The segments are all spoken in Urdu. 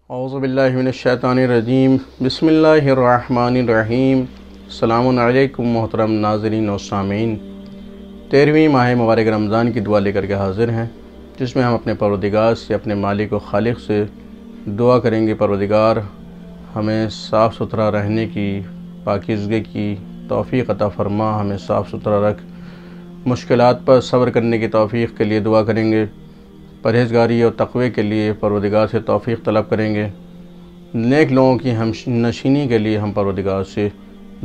اعوذ باللہ من الشیطان الرجیم بسم اللہ الرحمن الرحیم۔ السلام علیکم محترم ناظرین و سامعین۔ 13ویں ماہ مبارک رمضان کی دعا لے کر کے حاضر ہیں، جس میں ہم اپنے پروردگار سے، اپنے مالک و خالق سے دعا کریں گے، پروردگار ہمیں صاف ستھرا رہنے کی، پاکیزگی کی توفیق عطا فرما، ہمیں صاف ستھرا رکھ، مشکلات پر صبر کرنے کی توفیق کے لیے دعا کریں گے، پرہیزگاری اور تقوی کے لیے پروردگار سے توفیق طلب کریں گے، نیک لوگوں کی ہم نشینی کے لیے ہم پروردگار سے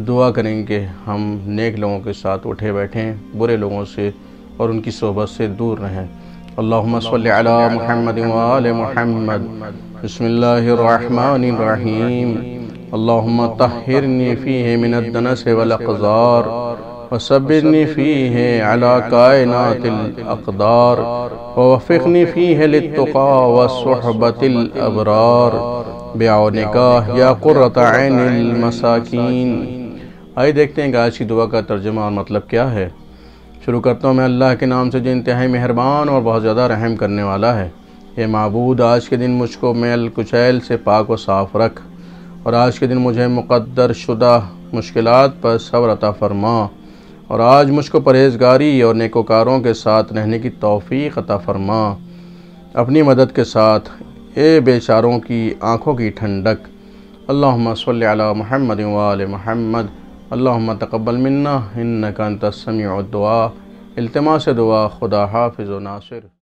دعا کریں گے، ہم نیک لوگوں کے ساتھ اٹھے بیٹھیں، برے لوگوں سے اور ان کی صحبت سے دور رہیں۔ اللہم صلی علی محمد و آل محمد۔ بسم اللہ الرحمن الرحیم۔ اللہم طہرنی فیہ من الدنس والاقذار وصبرنی فیہ علی کائنات الاقدار ووفقنی فیہ للتقی وصحبت الابرار بعونکا یا قرۃ عین المساکین۔ آئیے دیکھتے ہیں کہ آج کی دعا کا ترجمہ اور مطلب کیا ہے۔ شروع کرتا ہوں میں اللہ کے نام سے جو انتہائی مہربان اور بہت زیادہ رحم کرنے والا ہے۔ اے معبود، آج کے دن مجھ کو میل کچیل سے پاک و صاف رکھ، اور آج کے دن مجھے مقدر شدہ مشکلات پر صبر عطا فرما، اور آج مجھ کو پرہیزگاری اور نیکوکاروں کے ساتھ رہنے کی توفیق عطا فرما، اپنی مدد کے ساتھ اے بیچاروں کی آنکھوں کی ٹھنڈک۔ اللہم صلی علی محمد و آل محمد۔ اللہم تقبل منا انکا انت السمیع الدعاء۔ التماس دعا، خدا حافظ و ناصر۔